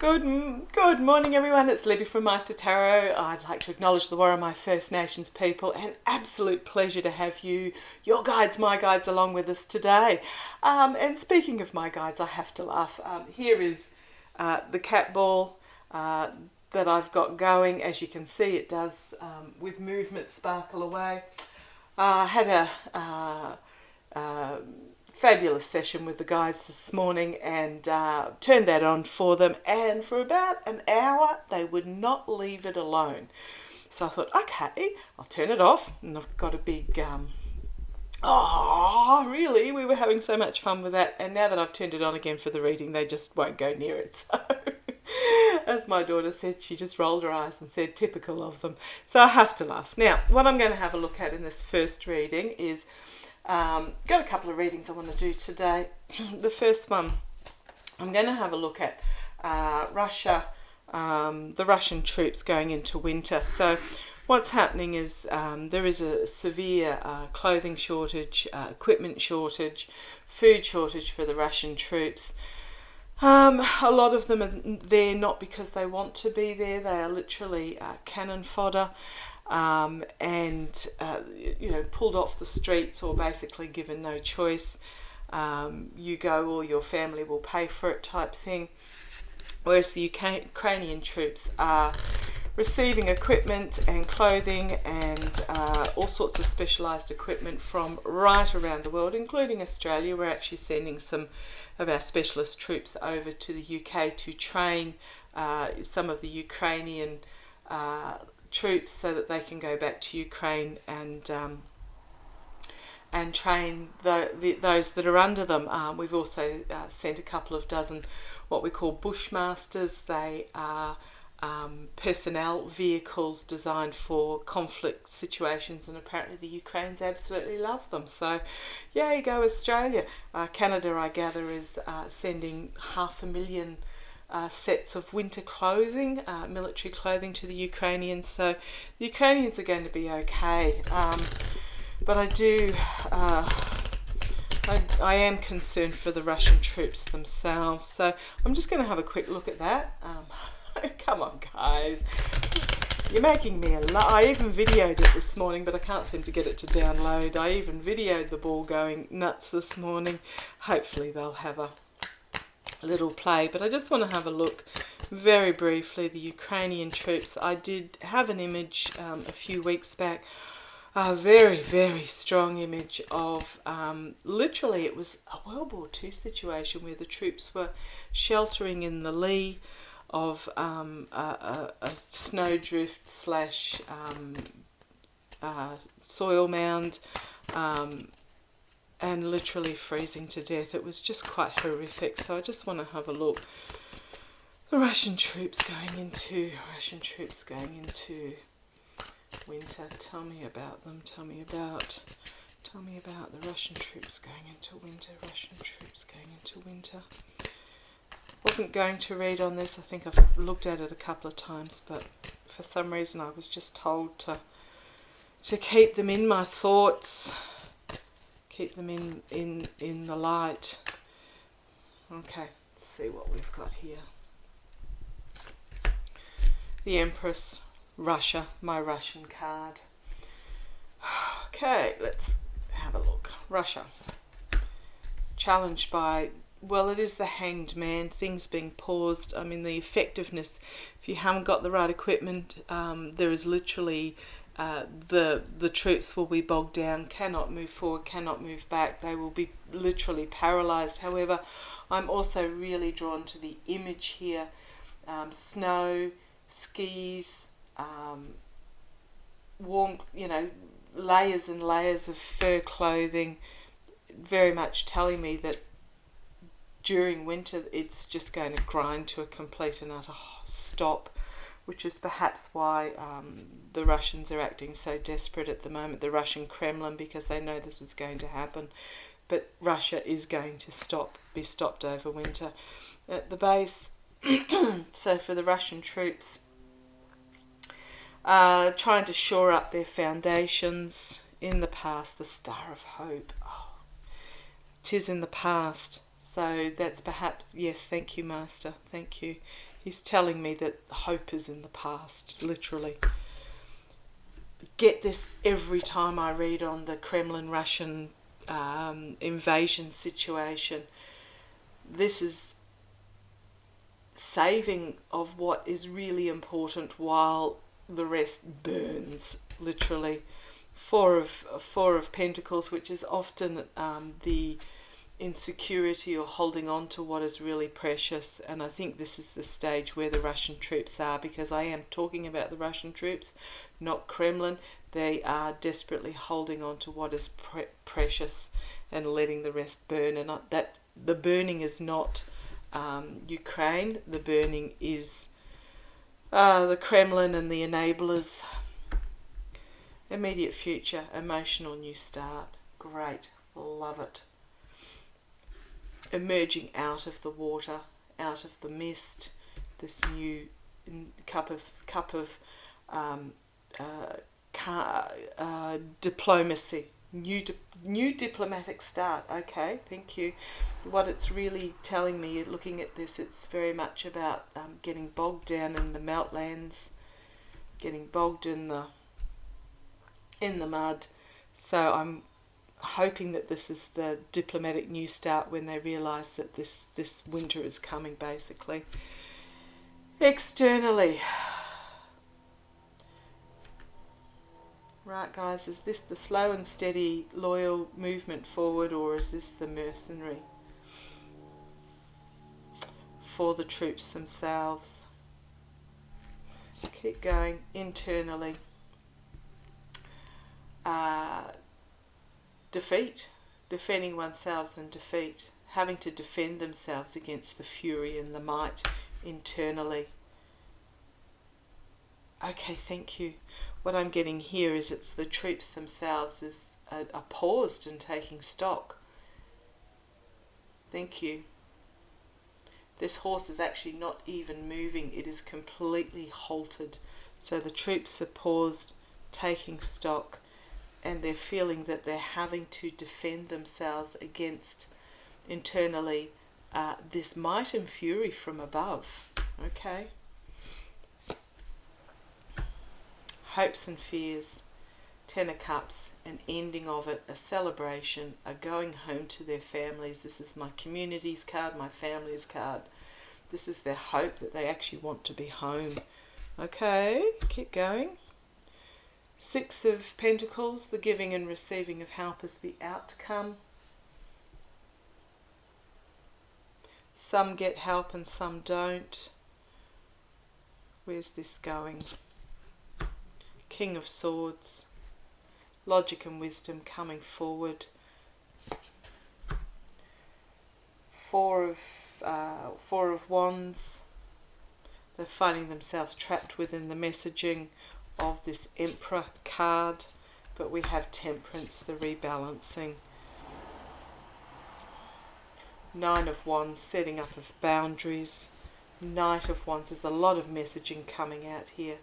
Good morning, everyone. It's Libby from Master Tarot. I'd like to acknowledge the War of my First Nations people. An absolute pleasure to have you, your guides, my guides, along with us today. And speaking of my guides, I have to laugh. Here is the cat ball that I've got going. As you can see, it does, with movement, sparkle away. I had a fabulous session with the guides this morning and turned that on for them, and for about an hour they would not leave it alone. So I thought, okay, I'll turn it off, and I've got a big oh really, we were having so much fun with that, and now that I've turned it on again for the reading, they just won't go near it. So as my daughter said, she just rolled her eyes and said, typical of them. So I have to laugh. Now, what I'm going to have a look at in this first reading is got a couple of readings I want to do today. The first one, I'm going to have a look at Russia, the Russian troops going into winter. So what's happening is there is a severe clothing shortage, equipment shortage, food shortage for the Russian troops. A lot of them are there not because they want to be there. They are literally cannon fodder. Pulled off the streets or basically given no choice. You go or your family will pay for it type thing. Whereas the Ukrainian troops are receiving equipment and clothing and all sorts of specialised equipment from right around the world, including Australia. We're actually sending some of our specialist troops over to the UK to train some of the Ukrainian troops so that they can go back to Ukraine and train those that are under them. We've also sent a couple of dozen what we call bushmasters. They are personnel vehicles designed for conflict situations, and apparently the Ukrainians absolutely love them. So yeah, you go Australia. Canada, I gather, is sending 500,000 sets of winter clothing, military clothing to the Ukrainians. So the Ukrainians are going to be okay. But I am concerned for the Russian troops themselves. So I'm just going to have a quick look at that. Come on, guys. You're making me I even videoed it this morning, but I can't seem to get it to download. I even videoed the ball going nuts this morning. Hopefully they'll have a little play, but I just want to have a look very briefly. The Ukrainian troops, I did have an image a few weeks back, a very, very strong image of literally it was a World War II situation where the troops were sheltering in the lee of a snowdrift slash soil mound, and literally freezing to death. It was just quite horrific. So I just want to have a look. The Russian troops going into winter. Tell me about them. Tell me about the Russian troops going into winter. Wasn't going to read on this. I think I've looked at it a couple of times, but for some reason I was just told to keep them in my thoughts. Keep them in the light. Okay, let's see what we've got here. The Empress, Russia, my Russian card. Okay, let's have a look. Russia. Challenged by, well, it is the Hanged Man, things being paused. I mean, the effectiveness, if you haven't got the right equipment, there is literally the troops will be bogged down, cannot move forward, cannot move back. They will be literally paralysed. However, I'm also really drawn to the image here. Snow, skis, warm, layers and layers of fur clothing, very much telling me that during winter it's just going to grind to a complete and utter stop, which is perhaps why the Russians are acting so desperate at the moment, the Russian Kremlin, because they know this is going to happen. But Russia is going to be stopped over winter. At the base, so for the Russian troops, trying to shore up their foundations. In the past, the Star of Hope. Oh, 'tis in the past. So that's perhaps, yes, thank you, Master, thank you. He's telling me that hope is in the past, literally. Get this every time I read on the Kremlin-Russian invasion situation. This is saving of what is really important while the rest burns, literally. Four of Pentacles, which is often the insecurity or holding on to what is really precious, and I think this is the stage where the Russian troops are, because I am talking about the Russian troops, not Kremlin. They are desperately holding on to what is precious and letting the rest burn, and that the burning is not Ukraine, the burning is the Kremlin and the enablers. Immediate future, emotional new start. Great, love it. Emerging out of the water, out of the mist, this new cup of diplomacy, new diplomatic start. Okay, thank you. What it's really telling me, looking at this, it's very much about getting bogged down in the meltlands, getting bogged in the mud. So I'm hoping that this is the diplomatic new start when they realise that this winter is coming, basically. Externally. Right, guys, is this the slow and steady, loyal movement forward, or is this the mercenary for the troops themselves? Keep going. Internally. Defeat, defending oneself and defeat, having to defend themselves against the fury and the might internally. Okay, thank you. What I'm getting here is it's the troops themselves are paused and taking stock. Thank you. This horse is actually not even moving, it is completely halted. So the troops are paused, taking stock, and they're feeling that they're having to defend themselves against, internally, this might and fury from above. Okay. Hopes and fears, Ten of Cups, an ending of it, a celebration, a going home to their families. This is my community's card, my family's card. This is their hope that they actually want to be home. Okay, keep going. Six of Pentacles, the giving and receiving of help is the outcome. Some get help and some don't. Where's this going? King of Swords, logic and wisdom coming forward. Four of Wands, they're finding themselves trapped within the messaging of this Emperor card, but we have Temperance, the rebalancing. Nine of Wands, setting up of boundaries. Knight of Wands, there's a lot of messaging coming out here.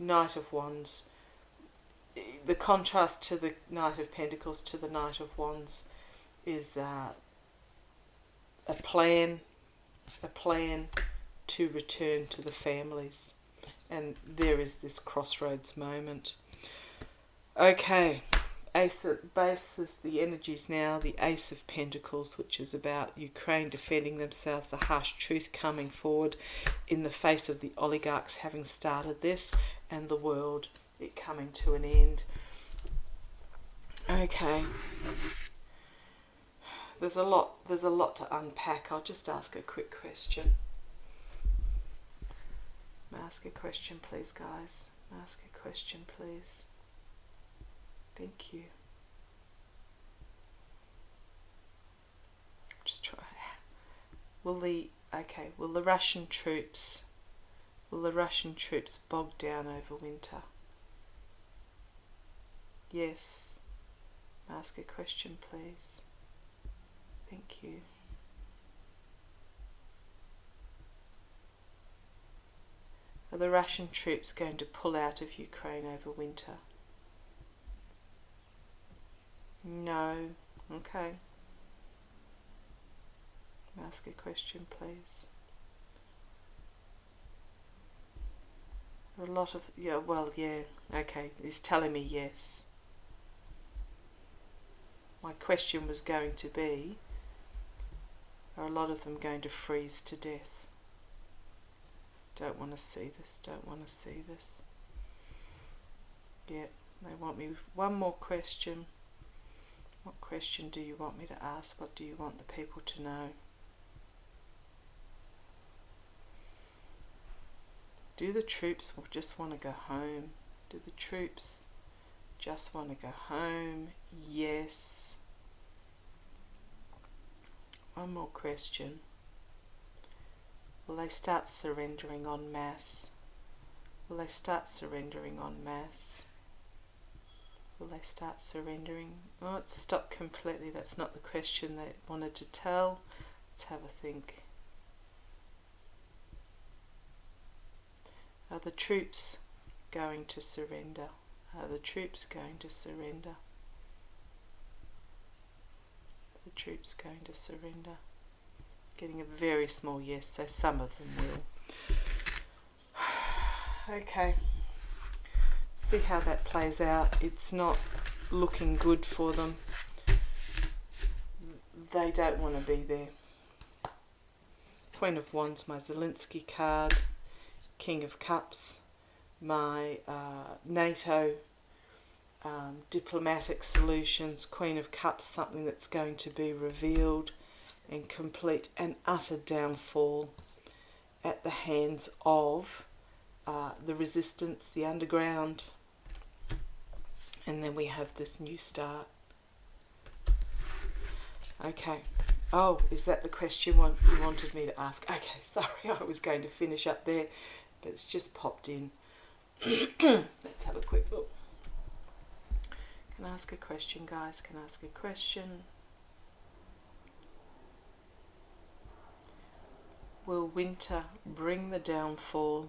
Knight of Wands, the contrast to the Knight of Pentacles to the Knight of Wands is a plan to return to the families. And there is this crossroads moment. Okay, Ace of Base is the energies now, the Ace of Pentacles, which is about Ukraine defending themselves, a harsh truth coming forward in the face of the oligarchs having started this, and the world, it coming to an end. Okay. There's a lot to unpack. I'll just ask a quick question. Ask a question, please, guys. Ask a question, please. Thank you. Just try. Will the Russian troops bog down over winter? Yes. Ask a question, please. Thank you. Are the Russian troops going to pull out of Ukraine over winter? No. Okay. Ask a question, please. A lot of, yeah, well, yeah, okay, he's telling me yes. My question was going to be, are a lot of them going to freeze to death? Don't want to see this, don't want to see this. Yeah, they want me, one more question. What question do you want me to ask? What do you want the people to know? Do the troops just want to go home? Do the troops just want to go home? Yes. One more question. Will they start surrendering en masse? Will they start surrendering en masse? Will they start surrendering? Oh, it's stopped completely. That's not the question they wanted to tell. Let's have a think. Are the troops going to surrender? Are the troops going to surrender? Are the troops going to surrender? Getting a very small yes, so some of them will. Okay. See how that plays out. It's not looking good for them. They don't want to be there. Queen of Wands, my Zelensky card. King of Cups, my NATO diplomatic solutions. Queen of Cups, something that's going to be revealed and complete and utter downfall at the hands of the resistance, the underground. And then we have this new start. Okay. Oh, is that the question you wanted me to ask? Okay, sorry, I was going to finish up there, but it's just popped in. Let's have a quick look. Can I ask a question, guys? Can I ask a question? Will winter bring the downfall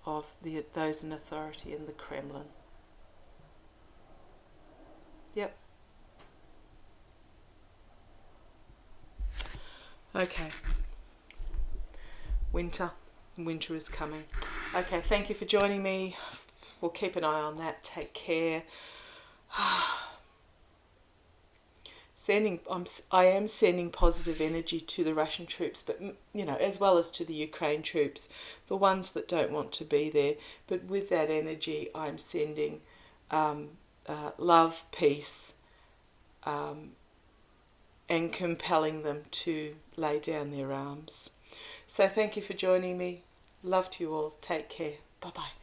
of those in authority in the Kremlin? Yep. Okay. Winter is coming. Okay, thank you for joining me. We'll keep an eye on that. Take care. I am sending positive energy to the Russian troops, but as well as to the Ukraine troops, the ones that don't want to be there. But with that energy, I'm sending love, peace, and compelling them to lay down their arms. So thank you for joining me. Love to you all. Take care. Bye-bye.